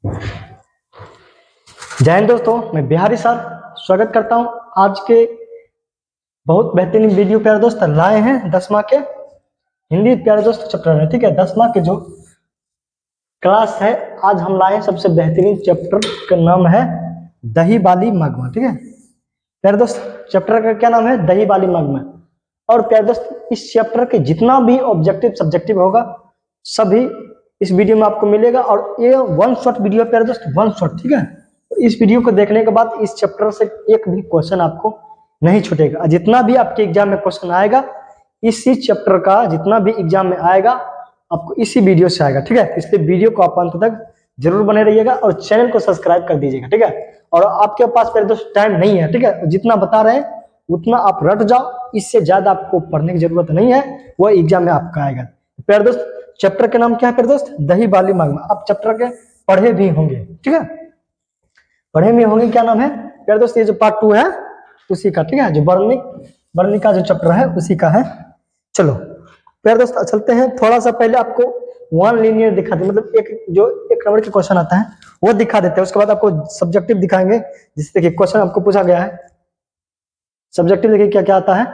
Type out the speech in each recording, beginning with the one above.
जय हिंद दोस्तों, मैं बिहारी सर स्वागत करता हूं। आज के बहुत बेहतरीन वीडियो प्यारे दोस्त लाए हैं 10वां के हिंदी प्यारे दोस्त चैप्टर में। ठीक है, 10वां के जो क्लास है आज हम लाए हैं सबसे बेहतरीन चैप्टर का नाम है दही बाली मगमा। ठीक है प्यारे दोस्त, चैप्टर का क्या नाम है? दही बाली मगमा। और प्यारे दोस्त इस चैप्टर के जितना भी ऑब्जेक्टिव सब्जेक्टिव होगा सभी इस वीडियो में आपको मिलेगा। और ये वन शॉट वीडियो प्यारे दोस्त, वन शॉट। ठीक है, इस वीडियो को देखने के बाद इस चैप्टर से एक भी क्वेश्चन आपको नहीं छूटेगा। जितना भी आपके एग्जाम में क्वेश्चन आएगा इसी चैप्टर का, जितना भी एग्जाम में आएगा आपको इसी वीडियो से आएगा। ठीक है, इसलिए वीडियो को आप अंत तक जरूर बने रहिएगा और चैनल को सब्सक्राइब कर दीजिएगा। ठीक है, और आपके पास प्यारे दोस्त टाइम नहीं है, ठीक है, जितना बता रहे हैं उतना आप रट जाओ, इससे ज्यादा आपको पढ़ने की जरूरत नहीं है, वो एग्जाम में आपका आएगा। प्यारे दोस्त चैप्टर का नाम क्या है प्यारे दोस्त? दही बाली मगमा। आप चैप्टर के पढ़े भी होंगे, ठीक है, पढ़े में होंगे। क्या नाम है प्यारे दोस्त? ये जो पार्ट 2 है उसी का, ठीक है, जो बर्नी का जो चैप्टर है उसी का है। चलो प्यारे दोस्त चलते हैं। थोड़ा सा पहले आपको वन लीनियर दिखा दे, मतलब एक नंबर के क्वेश्चन आता है वो दिखा देते हैं। उसके बाद आपको सब्जेक्टिव दिखाएंगे। जिससे देखिए क्वेश्चन आपको पूछा गया है सब्जेक्टिव, देखिए क्या क्या आता है।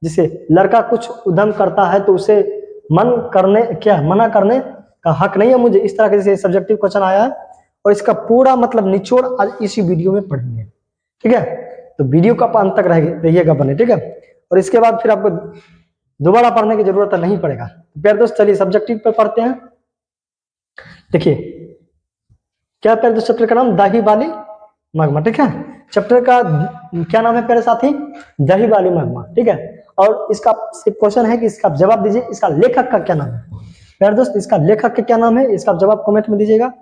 जिसे लड़का कुछ उद्यम करता है तो उसे मना करने का हक नहीं है मुझे, इस तरह के जैसे सब्जेक्टिव क्वेश्चन आया है। और इसका पूरा मतलब निचोड़ आज इसी वीडियो में पढ़ेंगे। ठीक है, तो वीडियो का अंत तक रहिएगा बने। ठीक है, और इसके बाद फिर आपको दोबारा पढ़ने की जरूरत नहीं पड़ेगा। प्यारे दोस्त चलिए सब्जेक्टिव पे पढ़ते हैं। देखिए क्या प्यारे दोस्त चैप्टर का नाम? दही बाली मगमा। ठीक है, चैप्टर का क्या नाम है प्यारे साथी? दही बाली मगमा। ठीक है, और इसका क्वेश्चन है कि इसका जवाब दीजिए, इसका लेखक का क्या नाम है? प्यारे दोस्त इसका लेखक का क्या नाम है, इसका जवाब कमेंट में दीजिएगा।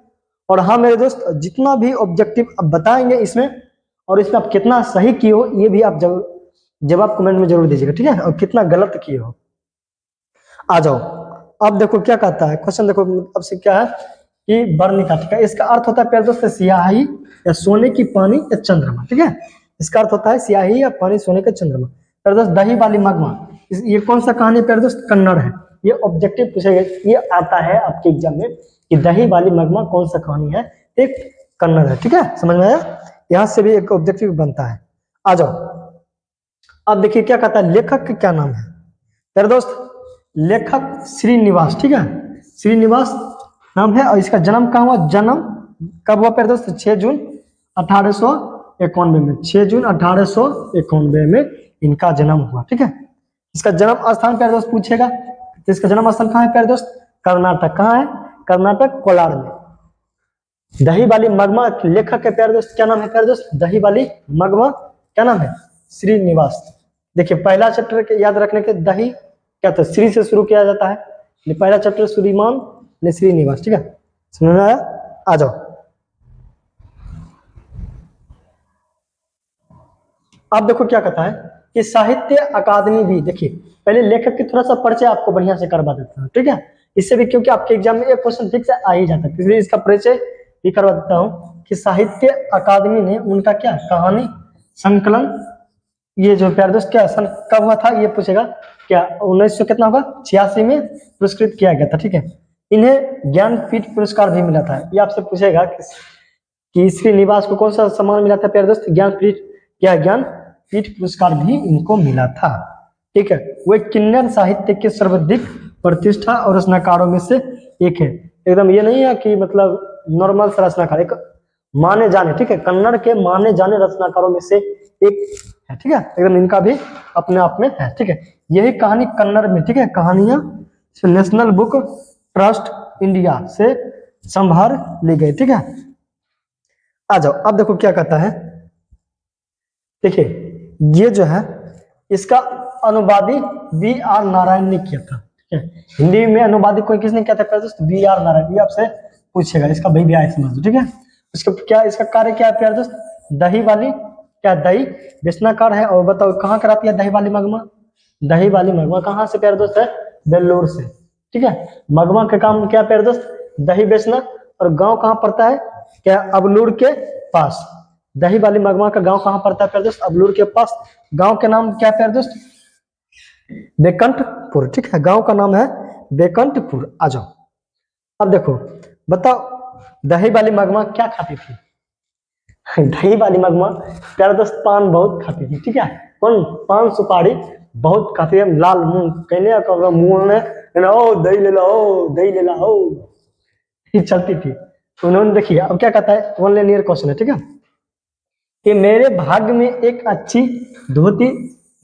और हाँ मेरे दोस्त, जितना भी ऑब्जेक्टिव आप बताएंगे इसमें और इसमें आप कितना सही किए हो ये भी आप जवाब कमेंट में जरूर दीजिएगा। ठीक है, और कितना गलत किए हो। आ जाओ, अब देखो क्या कहता है क्वेश्चन। देखो अब से क्या है कि वर्णिका। ठीक है, इसका अर्थ होता है प्यारे दोस्त स्याही या सोने की पानी या चंद्रमा। ठीक है, इसका अर्थ होता है स्याही या पानी, सोने का चंद्रमा। प्यारे दोस्त दही बाली मगमा, ये कौन सा कहानी प्यारे दोस्त? कन्नड़ है। ये ऑब्जेक्टिव पूछेगा, ये आता है आपके एग्जाम में कि दही बाली मगमा कौन सा कहानी है, एक कन्नड़ है। ठीक है, समझ में आया? यहां से भी एक ऑब्जेक्टिव बनता है। आ जाओ, अब देखिए क्या कहता है, लेखक का क्या नाम है प्यारे दोस्त? लेखक श्रीनिवास। ठीक है, श्रीनिवास नाम है। और इसका जन्म कहाँ हुआ? जन्म कब हुआ प्यारे दोस्त? 6 जून 1891 में। 6 जून 1891 में इनका जन्म हुआ। ठीक है, इसका जन्म स्थान प्यारे दोस्त पूछेगा तो इसका जन्म स्थान कहाँ है प्यारे दोस्त? कर्नाटक। कहाँ है? कर्नाटक, कोलार में। दही बाली मगमा लेखक के प्यारे दोस्त क्या नाम है प्यारे दोस्त? दही बाली मगमा क्या नाम है? श्रीनिवास। देखिए पहला चैप्टर के याद रखने के दही क्या था? श्री से शुरू किया जाता है। पहला चैप्टर श्रीमान ने श्रीनिवास। ठीक है, समझ में आया? आ जाओ, अब देखो क्या कहता है कि साहित्य अकादमी भी। देखिए पहले लेखक की थोड़ा सा परिचय आपको बढ़िया से करवा देता हूँ। ठीक है, इससे भी क्योंकि आपके एग्जाम में एक क्वेश्चन फिक्स आ ही जाता है, इसलिए इसका परिचय भी करवा देता हूँ कि साहित्य अकादमी ने उनका क्या कहानी संकलन, ये जो प्यारे दोस्त क्या सन कब हुआ था ये पूछेगा। क्या 1900 कितना होगा? 86 में पुरस्कृत किया गया था। ठीक है, इन्हें ज्ञानपीठ पुरस्कार भी मिला था। ये आपसे पूछेगा कि श्रीनिवास को कौन सा सम्मान मिला था प्यारे दोस्त? ज्ञानपीठ, क्या ज्ञानपीठ पुरस्कार भी इनको मिला था। ठीक है, वो किन्नर साहित्य के सर्वाधिक प्रतिष्ठा और रचनाकारों में से एक है। एकदम ये नहीं है कि मतलब नॉर्मल सा रचनाकार, एक माने जाने, ठीक है, कन्नड़ के माने जाने रचनाकारों में से एक है। ठीक है, एकदम इनका भी अपने आप में है। ठीक है, यही कहानी कन्नड़ में, ठीक है, कहानियां नेशनल बुक ट्रस्ट इंडिया से संभार ली गई। ठीक है, आ जाओ, अब देखो क्या कहता है। देखिए ये जो है इसका अनुवादी B.R. नारायण ने किया था। ठीक है, हिंदी में अनुवादी कोई किसने किया था दोस्त? B.R. नारायण। ये आपसे पूछेगा, इसका भाई भी आए समझ। ठीक है, इसका क्या, इसका कार्य क्या है प्यारे दोस्त? दही वाली क्या दही बेचनाकार है। और बताओ कहाँ कराती है दही वाली मगमा? दही वाली मगमा कहाँ से प्यारे दोस्त है? बेल्लूर से। ठीक है, मगमा का काम क्या प्यारे दोस्त? दही बेचना। और गांव कहाँ पड़ता है? क्या अबलूर के पास। दही वाली मगमा का गांव कहाँ पड़ता है प्यारे दोस्त? अबलूर के पास। गांव के नाम क्या प्यारे दोस्त? बेकंठपुर। ठीक है, गांव का नाम है बेकंठपुर। आ जाओ, अब देखो बताओ दही वाली मगमा क्या खाती थी? दही वाली मगमा प्यारे दोस्त पान बहुत खाती थी, ठीक है। कौन? पान सुपारी बहुत खाती है, लाल मुंह कहने का मुंह में ओ दही ले लो, ओ दही ले लो, ये चलती थी। तो उन्होंने देखिए अब क्या कहता है, वन लाइनर क्वेश्चन है, ठीक है, कि मेरे भाग्य में एक अच्छी धोती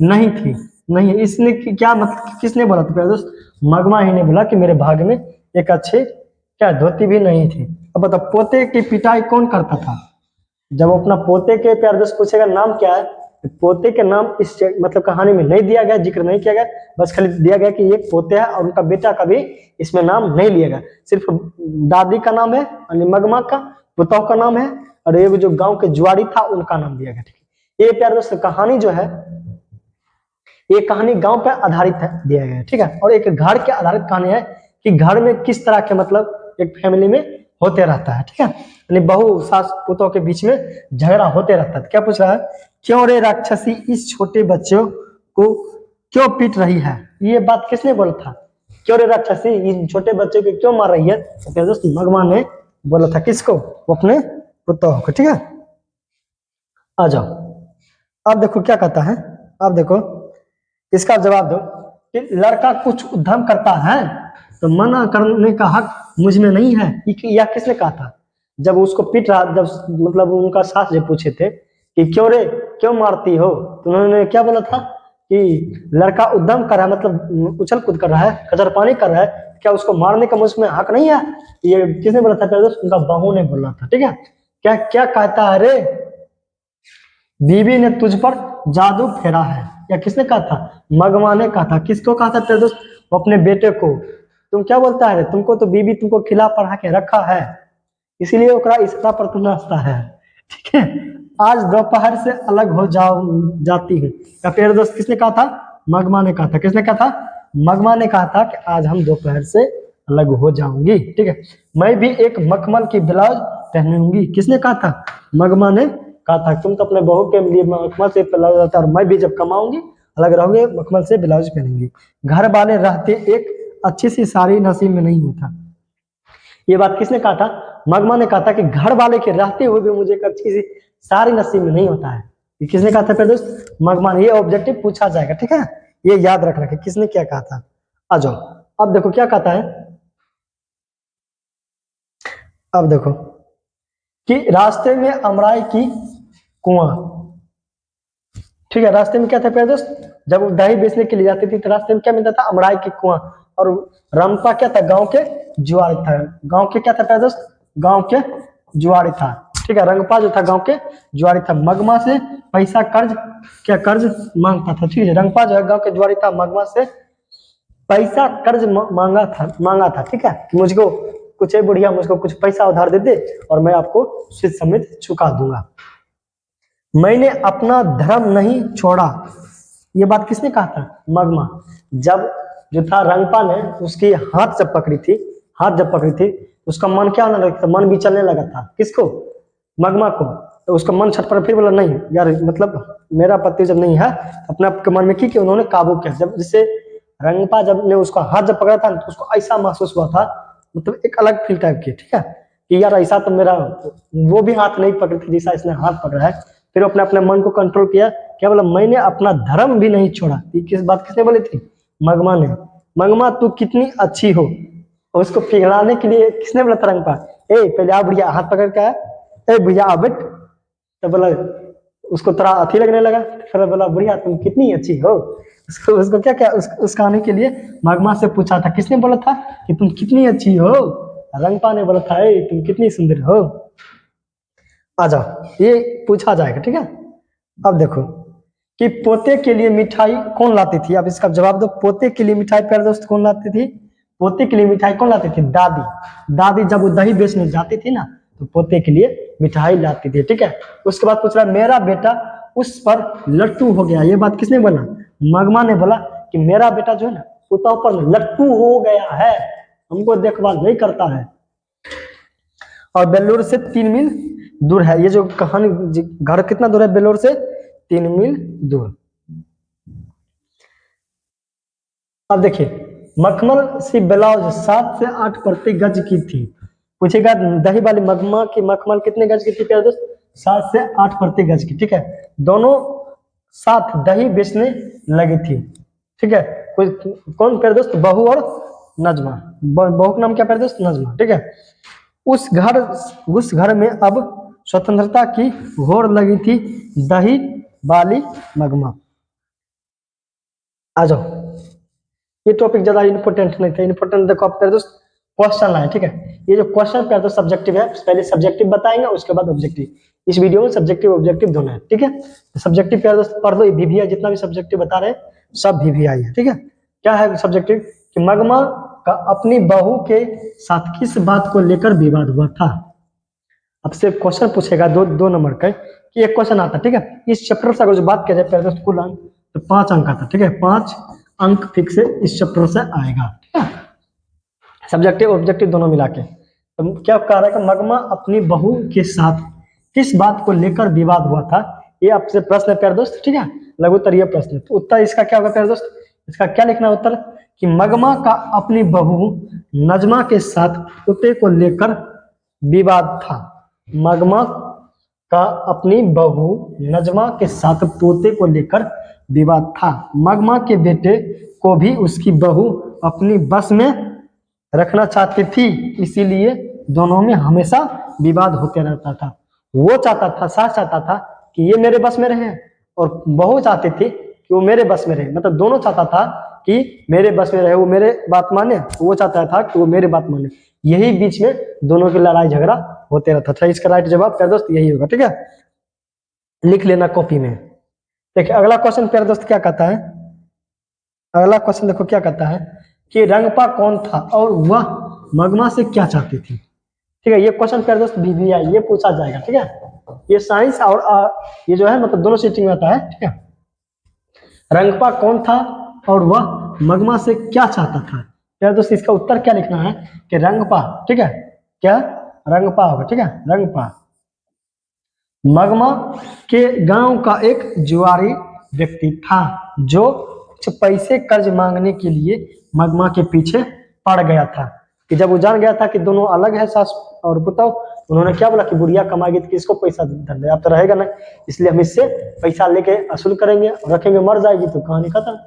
नहीं थी। नहीं, इसने क्या मतलब, किसने बोला था प्यारे दोस्त? मगमा ही ने बोला कि मेरे भाग्य में एक अच्छी क्या धोती भी नहीं थी। अब बताओ पोते की पिटाई कौन करता था? जब अपना पोते के प्यारे दोस्त पूछेगा नाम क्या है, तो पोते के नाम इस मतलब कहानी में नहीं दिया गया, जिक्र नहीं किया गया, बस खाली दिया गया कि एक पोते है और उनका बेटा का भी इसमें नाम नहीं लिया गया। सिर्फ दादी का नाम है, मगमा का पोताओं का नाम है, और ये जो गांव के जुआरी था उनका नाम दिया गया, ठीक है। ये प्यारे दोस्त कहानी जो है, ये कहानी गांव पे आधारित है, दिया गया है, ठीक है। और एक घर के आधारित कहानी है कि घर में किस तरह के मतलब एक फैमिली में होते रहता है, ठीक है, यानी बहू सास पुतों के बीच में झगड़ा होते रहता है। क्या पूछ रहा है? क्यों रे राक्षसी इस छोटे बच्चों को क्यों पीट रही है? ये बात किसने बोला था? क्यों रे राक्षसी इन छोटे बच्चों को क्यों मार रही है? तो दोस्त मगमा ने बोला था। किसको? वो अपने पुतों को, ठीक है। आ जाओ, अब देखो क्या कहता है, अब देखो इसका जवाब दो कि लड़का कुछ उद्यम करता है तो मना करने का हक मुझ में नहीं है। यह किसने कहा था? जब उसको पीट रहा, जब मतलब उनका सास जब पूछे थे कि क्यों रे क्यों मारती हो, तो उन्होंने क्या बोला था कि लड़का उद्यम कर रहा है, मतलब उछल कूद कर रहा है, कचर पानी कर रहा है, क्या उसको मारने का मुझ में हक नहीं है? ये किसने बोला था? उनका बहू ने बोला था, ठीक है। क्या क्या कहता है रे, बीवी ने तुझ पर जादू फेरा है? या किसने कहा था? मगमा ने कहा था। किसको कहा था तेरे दोस्त? अपने बेटे को। तुम क्या बोलता है? तुमको तो बीवी तुमको खिला पढ़ा के रखा है, इसीलिए ओकरा इशारा पर तुम नाचता है, ठीक है। आज दोपहर से अलग हो जाती हूँ। या फिर दोस्त किसने कहा था? मगमा ने कहा था। किसने कहा था? मगमा ने कहा था कि आज हम दोपहर से अलग हो जाऊंगी, ठीक है। मैं भी एक मखमल की ब्लाउज पहनूंगी। किसने कहा था? मगमा ने कहा था। तुम तो अपने बहू के लिए मखमल से ब्लाउज रहता, और मैं भी जब कमाऊंगी अलग रहूंगी मखमल से ब्लाउज पहनूंगी। घर वाले रहते एक अच्छी सी साड़ी नसीब में नहीं होता। ये बात किसने कहा था? मगमा ने कहा था कि घर वाले के रहते हुए भी मुझे एक अच्छी सी साड़ी नसीब में नहीं होता है। ये किसने कहा था फिर दोस्त? मगमा ने। ये ऑब्जेक्टिव पूछा जाएगा, ठीक है, ये याद रखना कि किसने क्या कहा था। आ जाओ, अब देखो क्या कहता है, अब देखो कि रास्ते में अमराई की कुआं, ठीक है। रास्ते में क्या था प्यारे दोस्त? जब वो दही बेचने के लिए जाती थी तो रास्ते में क्या मिलता था? अमराई की कुआं। और रंपा क्या था? गांव के जुआरी था। गांव के क्या था प्यारे दोस्त? गांव के जुआरी था, ठीक है। रंगपा जो था गांव के जुआरी था, मगमा से पैसा कर्ज क्या कर्ज मांगता था, ठीक है। रंगपा जो है गांव के जुआरी था, मगमा से पैसा कर्ज मांगा था, ठीक है। मुझको कुछ है बुढ़िया, मुझको कुछ पैसा उधार दे दे और मैं आपको स्विच समेत चुका दूंगा। मैंने अपना धर्म नहीं छोड़ा। ये बात किसने कहा था? मगमा। जब जो था रंगपा ने उसकी हाथ जब पकड़ी थी, हाथ जब पकड़ी थी उसका मन क्या होने लगा था? मन भी चलने लगा था। किसको? मगमा को। तो उसका मन छटपट, फिर बोला नहीं यार, मतलब मेरा पति जब नहीं है, अपने आपके मन में की कि उन्होंने काबू किया। जब जिससे रंगपा जब ने उसका हाथ जब पकड़ा था तो उसको ऐसा महसूस हुआ था, मतलब एक अलग फील टाइप की, ठीक है, कि यार ऐसा तो मेरा वो भी हाथ नहीं पकड़ी थी जैसा इसने हाथ पकड़ा है। फिर अपने अपने मन को कंट्रोल किया। क्या बोला? मैंने अपना धर्म भी नहीं छोड़ा। ये किस बात किसने बोली थी? मगमा ने। मगमा तू कितनी अच्छी हो। और उसको पिघलाने के लिए किसने बोला था? रंगपा। ए पहले आ बुढ़िया, हाथ पकड़ के आया, ए भैया आ बेट। तो बोला, उसको थोड़ा अथी लगने लगा, फिर बोला बुढ़िया तुम कितनी अच्छी हो। उसको क्या क्या उस कहानी के लिए मगमा से पूछा था। किसने बोला था कि तुम कितनी अच्छी हो? रंगपा ने बोला था ए तुम कितनी सुंदर हो। आ जाओ, ये पूछा जाएगा, ठीक है। अब देखो कि पोते के लिए मिठाई कौन लाती थी? अब इसका जवाब दो। पोते के लिए मिठाई प्यारे दोस्त कौन लाती थी? पोते के लिए मिठाई कौन लाती थी? दादी। दादी जब वो दही बेचने जाती थी ना तो पोते के लिए मिठाई लाती थी, ठीक है। उसके बाद पूछ रहा है मेरा बेटा उस पर लट्टू हो गया। ये बात किसने बोला? मगमा ने बोला कि मेरा बेटा जो है ना पोता पर लट्टू हो गया है, हमको देखभाल नहीं करता है। और बेल्लूर से 3 मील दूर है। ये जो कहानी, घर कितना दूर है बेल्लूर से? 3 मील दूर। अब देखिए, मखमल सी ब्लाउज 7 से 8 प्रति गज की थी। पूछेगा दही वाली मगमा की मखमल कितने गज की थी प्यारे दोस्त? 7 से 8 प्रति गज की। ठीक है, दोनों साथ दही बेचने लगी थी। ठीक है, कौन प्यारे दोस्त? बहू और नजमा। बहू का नाम क्या प्यारे दोस्त? नजमा। ठीक है, उस घर में अब स्वतंत्रता की होड़ लगी थी दही वाली मगमा। आ जाओ, ये टॉपिक ज्यादा इंपोर्टेंट नहीं था। इंपोर्टेंट देखो आप प्यारे दोस्त क्वेश्चन लाए। ठीक है, ये जो क्वेश्चन प्यारे दोस्त सब्जेक्टिव है, पहले सब्जेक्टिव बताएंगे उसके बाद ऑब्जेक्टिव। इस वीडियो में सब्जेक्टिव ऑब्जेक्टिव दोनों है। ठीक है, सब्जेक्टिव प्यारे दोस्त पढ़ लो, VVI जितना भी सब्जेक्टिव बता रहे हैं सब VVI है। ठीक है, क्या है सब्जेक्टिव? कि मगमा का अपनी बहू के साथ किस बात को लेकर विवाद हुआ था। आपसे क्वेश्चन पूछेगा दो नंबर का, कि एक क्वेश्चन आता है। ठीक है, इस चैप्टर से अगर जो बात किया जाए प्यारे दोस्त कुल अंक तो 5 अंक आता है। ठीक है, 5 अंक फिक्स इस चैप्टर से आएगा। ठीक है, सब्जेक्टिव ऑब्जेक्टिव दोनों मिला के। तो क्या कह रहा है कि मगमा अपनी बहू के साथ किस बात को लेकर विवाद हुआ था, ये आपसे प्रश्न है प्यारे दोस्त। ठीक है, लघु उत्तरीय प्रश्न। तो उत्तर इसका क्या होगा प्यारे दोस्त? इसका क्या लिखना है उत्तर? कि मगमा का अपनी बहू नजमा के साथ पोते को लेकर विवाद था। मगमा का अपनी बहू नजमा के साथ पोते को लेकर विवाद था। मगमा के बेटे को भी उसकी बहू अपनी बस में रखना चाहती थी, इसीलिए दोनों में हमेशा विवाद होते रहता था। वो चाहता था, सास चाहता था कि ये मेरे बस में रहे, और बहू चाहती थी कि वो मेरे बस में रहे। मतलब दोनों चाहता था कि मेरे बस में रहे, वो मेरे बात माने, वो चाहता था कि वो मेरे बात माने। यही बीच में दोनों की लड़ाई झगड़ा होते रहता था। इसका राइट जवाब प्यारे दोस्त यही होगा। ठीक है, लिख लेना कॉपी में। देखिए अगला क्वेश्चन प्यारे दोस्त क्या कहता है? अगला क्वेश्चन देखो क्या कहता है कि रंगपा कौन था और वह मगमा से क्या चाहती थी। ठीक है, ये क्वेश्चन प्यारे दोस्त VVI ये पूछा जाएगा। ठीक है, ये साइंस और ये जो है मतलब दोनों सीटिंग में आता है। ठीक है, रंगपा कौन था और वह मगमा से क्या चाहता था। प्यारे दोस्त इसका उत्तर क्या लिखना है? कि रंगपा। ठीक है, क्या रंगपा होगा। ठीक है, रंगपा मगमा के गांव का एक जुआरी व्यक्ति था जो कुछ पैसे कर्ज मांगने के लिए मगमा के पीछे पड़ गया था। कि जब वो जान गया था कि दोनों अलग है सास और पुतौह, उन्होंने क्या बोला कि बुढ़िया कमाएगी तो किसको पैसा धन दे, आप तो रहेगा ना, इसलिए हम इससे पैसा लेके असूल करेंगे और रखेंगे, मर जाएगी तो कहानी खत्म।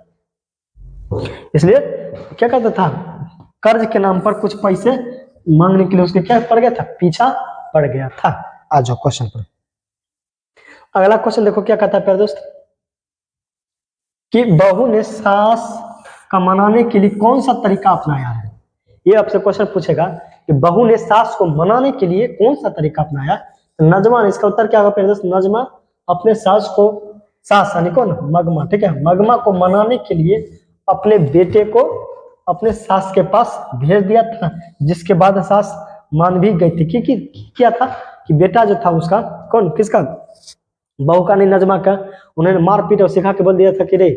इसलिए क्या कहता था, कर्ज के नाम पर कुछ पैसे मांगने के लिए उसके क्या पड़ गया था, पीछा पड़ गया था। आ जाओ क्वेश्चन पर। अगला क्वेश्चन देखो क्या कहता है प्यारे दोस्त कि बहू ने सास का मनाने के लिए कौन सा तरीका अपनाया है। ये आपसे क्वेश्चन पूछेगा कि बहू ने सास को मनाने के लिए कौन सा तरीका अपनाया। तो नजमा ने, इसका उत्तर क्या होगा प्यारे दोस्त? नजमा अपने सास को, सास यानी कौन? मगमा। ठीक है, मगमा को मनाने के लिए अपने बेटे को अपने सास के पास भेज दिया था, जिसके बाद सास मान भी गई थी। कि क्या था कि बेटा जो था उसका, कौन, किसका? बहू का नहीं, नजमा का। उन्होंने मार पीट और सिखा के बोल दिया था कि रे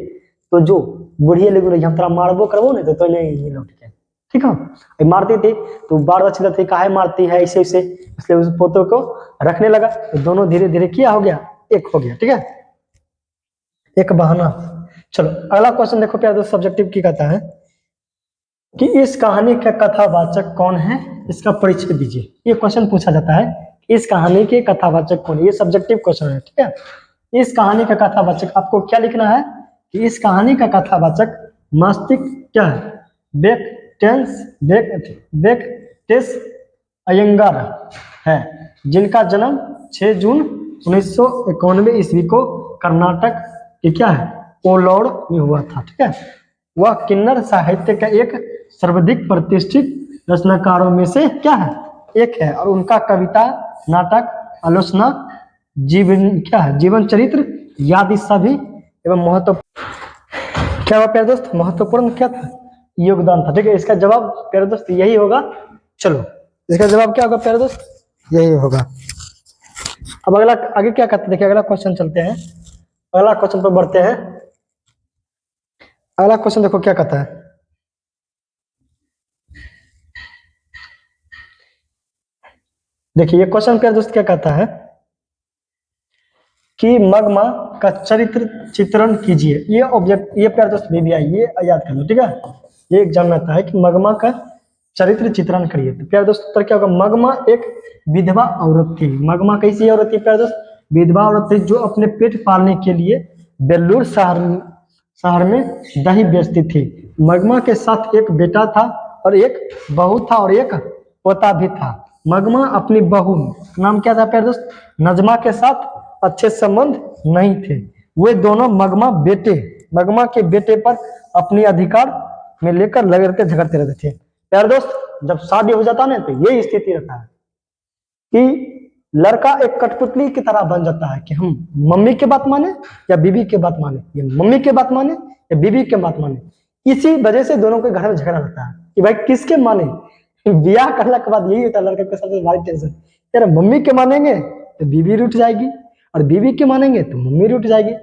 तो जो बुढ़िया लेगुन हम तेरा मारबो करबो नहीं तो नहीं लौट के। ठीक है, मारती थी तो बार बार चिल्लाती, काहे मारती है ऐसे ऐसे, इसलिए उस पोतों को रखने लगा। तो दोनों धीरे धीरे क्या हो गया, एक हो गया। ठीक है, एक बहाना। चलो अगला क्वेश्चन देखो प्यारे दोस्त, सब्जेक्टिव की कहता है कि इस कहानी का कथावाचक कौन है, इसका परिचय दीजिए। ये क्वेश्चन पूछा जाता है, इस कहानी के कथावाचक कौन है। ये सब्जेक्टिव क्वेश्चन है। ठीक है, इस कहानी का कथावाचक आपको क्या लिखना है कि इस कहानी का कथावाचक मस्तिष्क क्या है, बेकटेस अयंगार है, जिनका जन्म 6 जून 1991 ईस्वी को कर्नाटक के क्या है, कोलोर में हुआ था। ठीक है, वह किन्नर साहित्य का एक सर्वाधिक प्रतिष्ठित रचनाकारों में से क्या है, एक है। और उनका कविता, नाटक, आलोचना, जीवन चरित्र, याद सभी एवं महत्वपूर्ण क्या हुआ प्यारे दोस्त, महत्वपूर्ण क्या था, योगदान था। ठीक है, इसका जवाब प्यारे दोस्त यही होगा। चलो इसका जवाब क्या होगा प्यारे दोस्त, यही होगा। अब अगला आगे क्या कहते हैं, देखिए अगला क्वेश्चन चलते हैं, अगला क्वेश्चन पर बढ़ते हैं। अगला क्वेश्चन देखो क्या कहता है, देखिए ये क्वेश्चन प्यारे दोस्त क्या कहता है कि मगमा का चरित्र चित्रण कीजिए। ये ऑब्जेक्ट, ये प्यारे दोस्त VVI ये याद कर लो। ठीक है, ये एग्जाम में आता है कि मगमा का चरित्र चित्रण करिए। तो प्यारे दोस्त उत्तर क्या होगा? मगमा एक विधवा औरत थी। मगमा कैसी औरत थी प्यारे दोस्त? विधवा औरत थी, जो अपने पेट पालने के लिए बेल्लूर शहर में दही बेचती थी। मगमा के साथ एक बेटा था और एक बहू था और एक पोता भी था। मगमा अपनी बहू नाम क्या था प्यारे दोस्त? नजमा के साथ अच्छे संबंध नहीं थे। वे दोनों मगमा के बेटे पर अपनी अधिकार में लेकर लड़ते झगड़ते रहते थे। प्यारे दोस्त जब शादी हो जाता है तो यही स्थिति रहता है कि लड़का एक कठपुतली की तरह बन जाता है कि हम मम्मी के बात माने या बीबी के बात माने, या मम्मी के बात माने या बीबी के बात माने। इसी वजह से दोनों के घर में झगड़ा रहता है कि भाई किसके माने। ब्याह करने के बाद यही होता है लड़के के सबसे बड़ी टेंशन, यार मम्मी के मानेंगे तो बीबी रूठ जाएगी और बीबी के मानेंगे तो मम्मी रूठ जाएगी।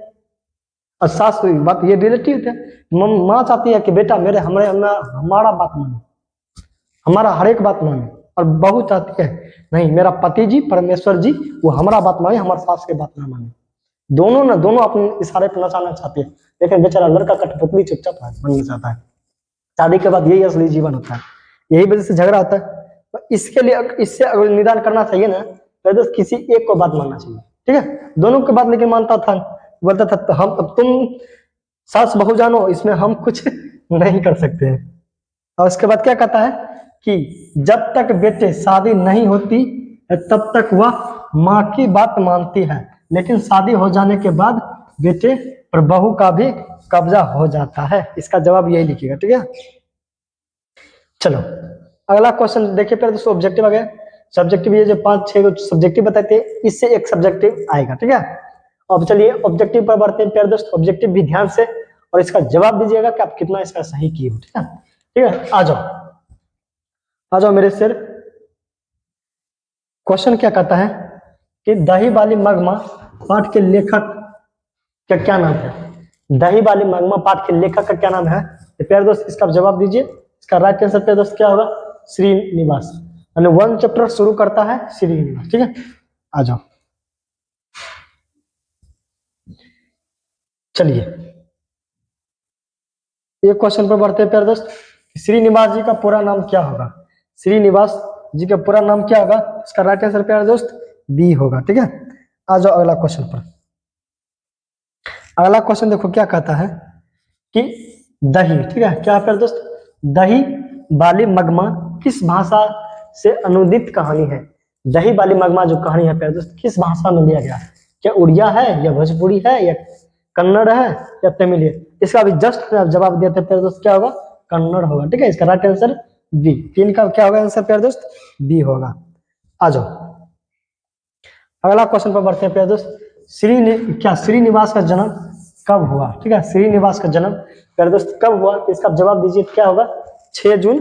और सास बात ये रिलेटिव है, माँ चाहती है कि बेटा मेरे हमारा बात माने, हमारा हर एक बात माने, और बहू चाहती है नहीं मेरा पति जी परमेश्वर जी वो हमारा बात माने, हमारे सास के बात ना माने। दोनों अपने इशारे पर नचाना चाहते हैं, लेकिन बेचारा लड़का कठपुतली चुपचाप बनना चाहता है। शादी के बाद यही असली जीवन होता है, यही वजह से झगड़ा होता है। तो इसके लिए इससे अगर निदान करना चाहिए ना तो किसी एक को बात मानना चाहिए, ठीक है। दोनों की बात लेकिन मानता था, बोलता था तुम सास बहू जानो, इसमें हम कुछ नहीं कर सकते हैं। और उसके बाद क्या कहता है कि जब तक बेटे शादी नहीं होती तब तक वह माँ की बात मानती है, लेकिन शादी हो जाने के बाद बेटे पर बहू का भी कब्जा हो जाता है। इसका जवाब यही लिखिएगा, ठीक है। चलो अगला क्वेश्चन देखिए। पहले दोस्तों ऑब्जेक्टिव आ गया, सब्जेक्टिव ये जो 5-6 सब्जेक्टिव बताते हैं इससे एक सब्जेक्टिव आएगा, ठीक है। अब चलिए ऑब्जेक्टिव पर बढ़ते हैं प्यारे दोस्त। ऑब्जेक्टिव भी ध्यान से और इसका जवाब दीजिएगा कि आप कितना इसका सही किए हो, ठीक है। ठीक है, आ जाओ मेरे सिर। क्वेश्चन क्या कहता है कि दही वाली मगमा पाठ के लेखक का क्या नाम है? दही वाली मगमा पाठ के लेखक का क्या नाम है? तो प्यारे दोस्त इसका जवाब दीजिए। इसका राइट आंसर प्यारे दोस्त क्या होगा? श्रीनिवास। यानी 1 चैप्टर शुरू करता है श्रीनिवास, ठीक है। आ जाओ चलिए एक क्वेश्चन पर बढ़ते हैं प्यारे दोस्त। श्रीनिवास जी का पूरा नाम क्या होगा? श्रीनिवास जी का पूरा नाम क्या होगा? इसका राइट आंसर प्यारे दोस्त बी होगा, ठीक है। आ जाओ अगला क्वेश्चन पर। अगला क्वेश्चन देखो क्या कहता है कि दही, ठीक है, क्या प्यारे दोस्त? दही वाली मगमा किस भाषा से अनुदित कहानी है? दही वाली मगमा जो कहानी है प्यारे दोस्त किस भाषा में लिया गया? क्या उड़िया है या भोजपुरी है या कन्नड़ है या तमिल है? इसका भी जस्ट जवाब दिया था प्यारे दोस्त, क्या होगा? कन्नड़ होगा, ठीक है। इसका राइट आंसर बी। 3 का क्या होगा आंसर प्यारे दोस्त? बी होगा। आ जाओ अगला क्वेश्चन पर बढ़ते हैं प्यारे दोस्त। श्रीनिवास का जन्म कब हुआ? ठीक है, श्रीनिवास का जन्म प्यारे दोस्त कब हुआ? तो इसका जवाब दीजिए क्या होगा? 6 जून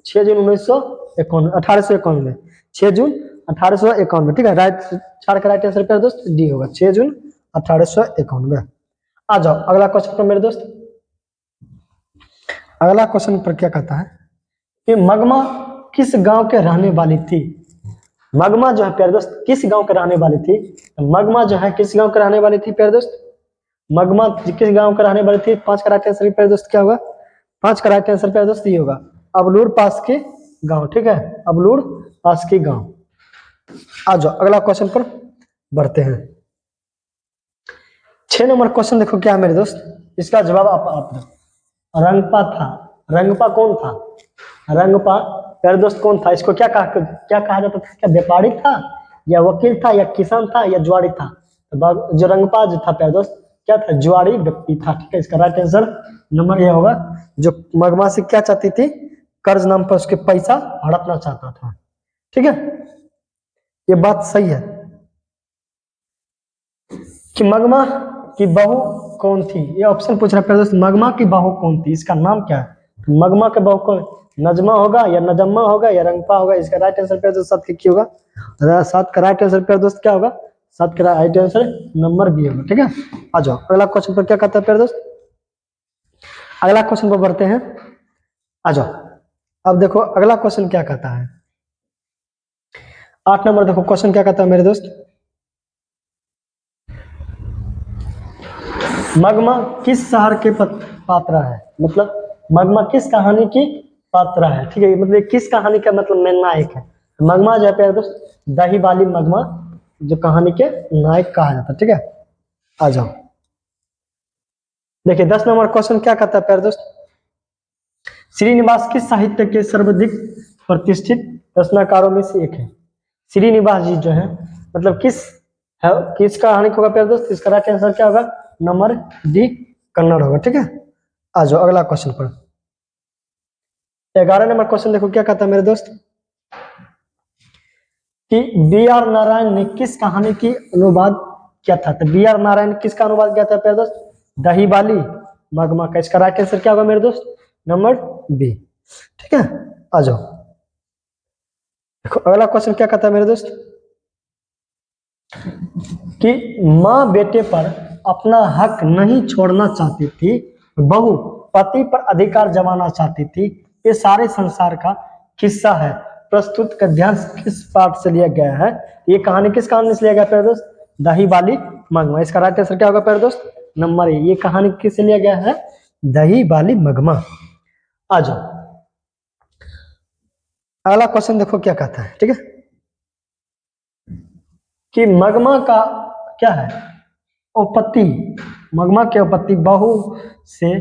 1891। 6 जून 1891, ठीक है। राइट 4 का राइट आंसर प्यारे दोस्त डी होगा, 6 जून 1891। आ जाओ अगला क्वेश्चन पर मेरे दोस्त। अगला क्वेश्चन पर क्या कहता है कि मगमा किस गांव के रहने वाली थी? मगमा जो है प्यारे दोस्त किस गांव के रहने वाली थी? मगमा जो है किस गांव के रहने वाली थी प्यारे दोस्त? मगमा किस गांव के रहने वाली थी? 5 का राइट आंसर प्यारे दोस्त क्या होगा? 5 का राइट आंसर प्यारे दोस्त ये होगा, अबलूर पास के गांव, ठीक है, अबलूर पास के गांव। आ जाओ अगला क्वेश्चन पर बढ़ते हैं। 6 नंबर क्वेश्चन देखो क्या है मेरे दोस्त, इसका जवाब आप रंगपा था। रंगपा कौन था? रंगपा प्यारे दोस्त कौन था? इसको क्या कहा जाता था? क्या व्यापारी था या वकील था या किसान था या जुआरी था? तो जो रंगपा जो था प्यारे दोस्त क्या था? जुआरी व्यक्ति था, ठीक है। इसका राइट आंसर नंबर यह होगा, जो मगमा से क्या चाहती थी? कर्ज नाम पर उसके पैसा हड़पना चाहता था, ठीक है। ये बात सही है कि मगमा की बहू कौन थी? ये ऑप्शन पूछ रहा है दोस्त, मगमा की बहू कौन थी? इसका नाम क्या है? मगमा के बहू कौन? नजमा होगा या नजम्मा होगा या रंगपा होगा? इसका राइट आंसर पे दोस्त 7 क्या होगा? 7 का राइट आंसर पे दोस्त क्या होगा? 7 का राइट आंसर नंबर बी होगा, ठीक है। आ जाओ अगला क्वेश्चन पर क्या कहता है प्यारे दोस्त। अगला क्वेश्चन पर बढ़ते हैं। आ जाओ अब देखो अगला क्वेश्चन क्या कहता है। 8 नंबर देखो क्वेश्चन क्या कहता है मेरे दोस्त। मगमा किस शहर के पात्र है? मतलब मगमा किस कहानी की पात्रा है, ठीक है। मतलब किस कहानी का मतलब मेन नायक है। मगमा जो है प्यारे दोस्त दही वाली मगमा जो कहानी के नायक कहा जाता है, ठीक है। आ जाओ देखिए 10 नंबर क्वेश्चन क्या कहता है प्यारे दोस्त, श्रीनिवास किस साहित्य के सर्वाधिक प्रतिष्ठित रचनाकारों में से एक है। श्रीनिवास जी जो है मतलब किस कहानी को होगा प्यारे दोस्त, इसका राइट आंसर क्या होगा, नंबर डी कन्नड़ होगा, ठीक है। आ जाओ अगला क्वेश्चन पर। 11 नंबर क्वेश्चन देखो क्या कहता है मेरे दोस्त कि बी आर नारायण ने किस कहानी की अनुवाद किया था। तो बी आर नारायण किसका अनुवाद किया था प्यारे दोस्त, दही वाली मगमा का। इसका राइट आंसर क्या होगा मेरे दोस्त, नंबर बी, ठीक है। आ जाओ देखो अगला क्वेश्चन क्या कहता है मेरे दोस्त कि माँ बेटे पर अपना हक नहीं छोड़ना चाहती थी, बहू पति पर अधिकार जमाना चाहती थी, ये सारे संसार का किस्सा है। प्रस्तुत का ध्यान किस पाठ से लिया गया है। ये कहानी किस कहानी से लिया गया प्यारे दोस्त, दही वाली मगमा। इसका राइट आंसर क्या होगा प्यारे दोस्त, नंबर ए। ये कहानी किससे लिया गया है, दही वाली मगमा। आ जाओ अगला क्वेश्चन देखो क्या कहता है, ठीक है, कि मगमा का क्या है उपपत्ति, मगमा के उपपत्ति बहू से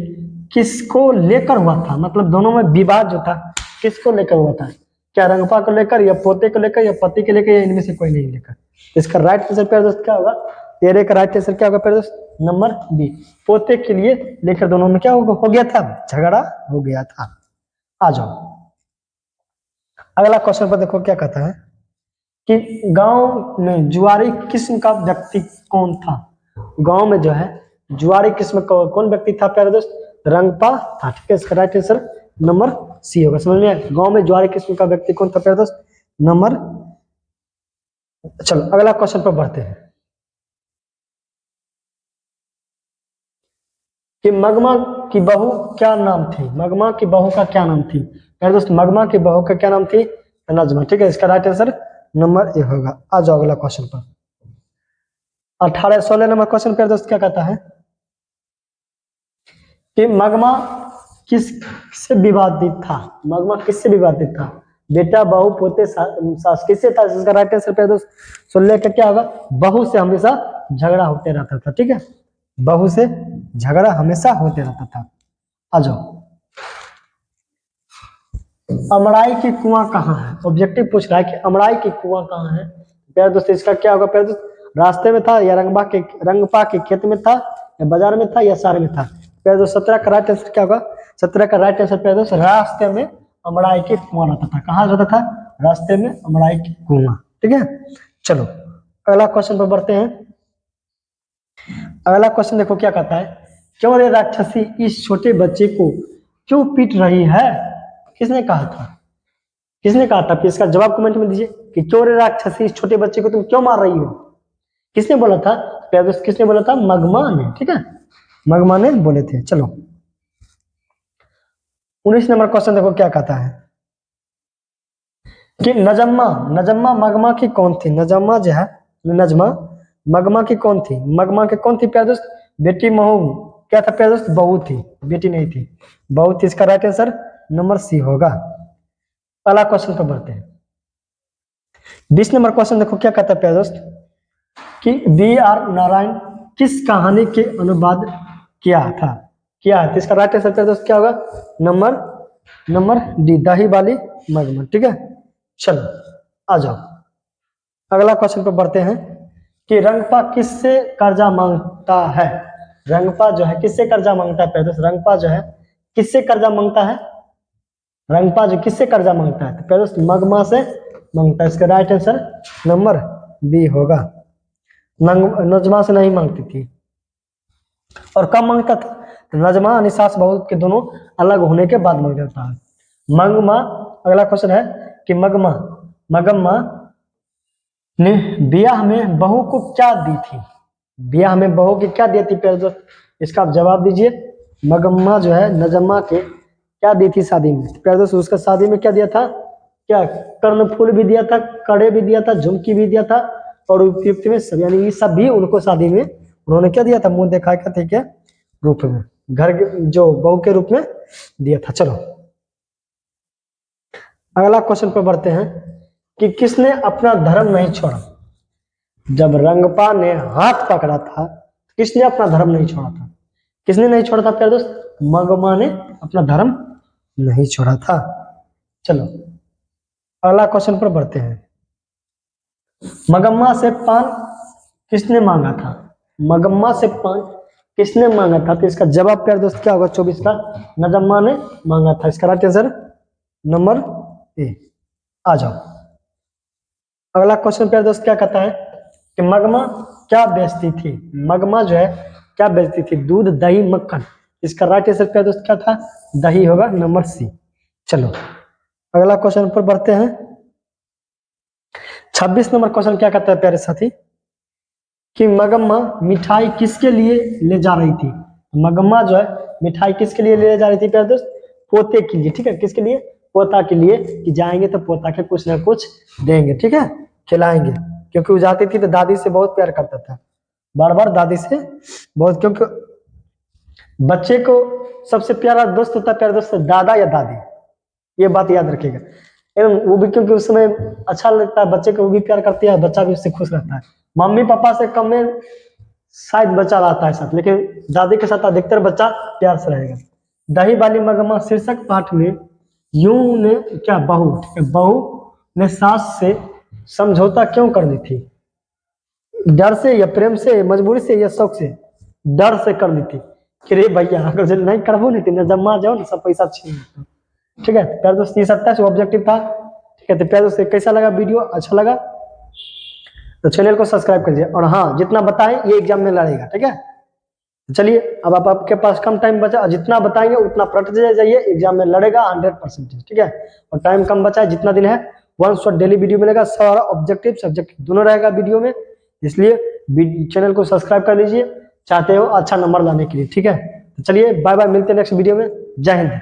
किसको लेकर हुआ था। मतलब दोनों में विवाद जो था किसको लेकर हुआ था, क्या रंगपा को लेकर या पोते को लेकर या पति के लेकर या इनमें से कोई नहीं लेकर। इसका राइट आंसर प्यारे दोस्त क्या होगा, तेरे का राइट आंसर क्या होगा प्यारे दोस्त, नंबर बी। पोते के लिए लेकर दोनों में क्या हो गया था, झगड़ा हो गया था। आ जाओ अगला क्वेश्चन पर देखो क्या कहता है कि गांव में जुआरी किस्म का व्यक्ति कौन था। गांव में जो है जुआरी किस्म का कौन व्यक्ति था प्यारे दोस्त, रंगपा था, ठीक है। इसका राइट आंसर नंबर सी होगा। समझ में आया, गांव में जुआरी किस्म का व्यक्ति कौन था प्यारे दोस्त, नंबर। चलो अगला क्वेश्चन पर बढ़ते हैं कि मगमा की बहू क्या नाम थी। मगमा की बहू का क्या नाम थी प्यारे दोस्त, मगमा की बहू का क्या नाम थी, नजमा, ठीक है। इसका राइट आंसर नंबर ए होगा। आ जाओ अगला क्वेश्चन पर। 16 नंबर क्वेश्चन प्यारे दोस्त क्या कहता है कि मगमा किससे विवादित था। मगमा किससे विवादित था, बेटा बहू पोते सास किससे था। इसका राइट आंसर प्यारे दोस्त 16 का क्या होगा, बहू से हमेशा झगड़ा होते रहता था, ठीक है। बहू से झगड़ा हमेशा होते रहता था। आ जाओ अमराई की कुआं कहाँ है। ऑब्जेक्टिव पूछ रहा है कि अमराई की कुआं कहाँ है प्यारे दोस्त। इसका क्या होगा प्यारे दोस्त, रास्ते में था या रंगपा के खेत में था या बाजार में था या शहर में था। प्यारे दोस्त 17 का राइट आंसर क्या होगा, 17 का राइट आंसर प्यारे दोस्त रास्ते में अमराई की कुआं रहता था। कहाँ रहता था, रास्ते में अमराई की कुआं, ठीक है। चलो अगला क्वेश्चन पर बढ़ते हैं। अगला क्वेश्चन देखो क्या कहता है, क्यों रे राक्षसी इस छोटे बच्चे को क्यों पीट रही है। किसने कहा था, किसने कहा था, इसका जवाब कमेंट में दीजिए कि क्यों रे राक्षसी इस छोटे बच्चे को तुम क्यों मार रही हो। किसने बोला था प्यारे दोस्त, किसने बोला था, मगमा ने, ठीक है। मगमा ने बोले थे। चलो 19 नंबर क्वेश्चन देखो क्या कहता है कि नजम्मा मगमा की कौन थी। नजम्मा जो है नजमा मगमा की कौन थी, मगमा के कौन थी प्यारे दोस्त, बेटी महू क्या था प्यारे दोस्त, बहू थी, बेटी नहीं थी, बहू थी। इसका राइट आंसर नंबर सी होगा। अगला क्वेश्चन पर बढ़ते हैं। 20 नंबर क्वेश्चन देखो क्या कहता है प्यारे दोस्त कि बी आर नारायण किस कहानी के अनुवाद किया था। इसका राइट आंसर प्यारे दोस्त क्या होगा, नंबर डी दही वाली मगमा, ठीक है। चलो आ जाओ अगला क्वेश्चन पर बढ़ते हैं कि रंगपा किससे कर्जा मांगता है। रंगपा जो है किससे कर्जा मांगता है प्यारे दोस्त, रंगपा जो है किससे कर्जा मांगता है, रंगपा जो किससे कर्जा मांगता है, तो प्यारे दोस्त मगमा से मांगता है। इसका राइट आंसर नंबर बी होगा। नजमा से नहीं मांगती थी। और कब मांगता था, तो नजमा और सास बहू के दोनों अलग होने के बाद मांगता था। मगमा अगला क्वेश्चन है कि मगम्मा ने ब्याह में बहू को क्या दी थी। ब्याह में बहू की क्या दी थी प्यारे दोस्त, इसका आप जवाब दीजिए। मगम्मा जो है नजम्मा के क्या दी थी शादी में, प्यारे दोस्त उसका शादी में क्या दिया था, क्या कर्णफूल भी दिया था, कड़े भी दिया था, झुमकी भी दिया था और उपयुक्त में सब, यानी ये सब भी उनको शादी में उन्होंने क्या दिया था, मुंह देखा थे क्या रूप में, घर जो बहू के रूप में दिया था। चलो अगला क्वेश्चन पर बढ़ते हैं कि किसने अपना धर्म नहीं छोड़ा। जब रंगपा ने हाथ पकड़ा था किसने अपना धर्म नहीं छोड़ा था? किसने नहीं छोड़ा था प्यारे दोस्त? मगमा ने अपना धर्म नहीं छोड़ा था। चलो अगला क्वेश्चन पर बढ़ते हैं। मगम्मा से पान किसने मांगा था? मगम्मा से पान किसने मांगा था? तो इसका जवाब प्यारे दोस्त क्या होगा? 24 का नजम्मा ने मांगा था। इसका राइट आंसर नंबर ए। आ जाओ अगला क्वेश्चन प्यारे दोस्त क्या कहता है कि मगमा क्या बेचती थी? मगमा जो है क्या बेचती थी? दूध, दही, मक्खन। इसका राइट आंसर प्यारे दोस्त क्या था? दही होगा, नंबर सी। चलो अगला क्वेश्चन पर बढ़ते हैं। 26 नंबर क्वेश्चन क्या कहता है प्यारे साथी कि मगम्मा मिठाई किसके लिए ले जा रही थी? मगम्मा जो है मिठाई किसके लिए ले जा रही थी प्यारे दोस्त? पोते के लिए। ठीक है, किसके लिए? पोता के लिए, कि जाएंगे तो पोता के कुछ ना कुछ देंगे, ठीक है, खिलाएंगे। क्योंकि वो जाती थी तो दादी से बहुत प्यार करता था, बार बार दादी से बहुत, क्योंकि बच्चे को सबसे प्यारा दोस्त होता है प्यारे दोस्त दादा या दादी, ये बात याद रखिएगा। एवं वो भी क्योंकि उस समय अच्छा लगता है बच्चे को, वो भी प्यार करती है, बच्चा भी उससे खुश रहता है। मम्मी पापा से कम में शायद बच्चा रहता है साथ, लेकिन दादी के साथ अधिकतर बच्चा प्यार से रहेगा। दही वाली मगम्मा शीर्षक पाठ में यूं ने क्या बहू, बहू ने सास से समझौता क्यों कर ली थी? डर से या प्रेम से, मजबूरी से या शौक से? डर से कर ली थी कि रे भैया अगर जो नहीं करबो नहीं तो जमा जाओ ना सब पैसा छीन लेते। ठीक है प्यारे दोस्त, ये 27 ऑब्जेक्टिव था। ठीक है तो प्यारे दोस्त कैसा लगा वीडियो? अच्छा लगा तो चैनल को सब्सक्राइब कर दीजिए। और हाँ, जितना बताएं ये एग्जाम में लड़ेगा। ठीक है, चलिए अब आपके पास कम टाइम बचा, जितना बताएंगे उतना प्रैक्टिस जाइए, एग्जाम में लड़ेगा 100%। ठीक है, और टाइम कम बचा है, जितना दिन है 1 शॉट डेली वीडियो मिलेगा, सारा ऑब्जेक्टिव सब्जेक्टिव दोनों रहेगा वीडियो में। इसलिए चैनल को सब्सक्राइब कर लीजिए चाहते हो अच्छा नंबर लाने के लिए। ठीक है, तो चलिए बाय बाय, मिलते हैं नेक्स्ट वीडियो में। जय हिंद।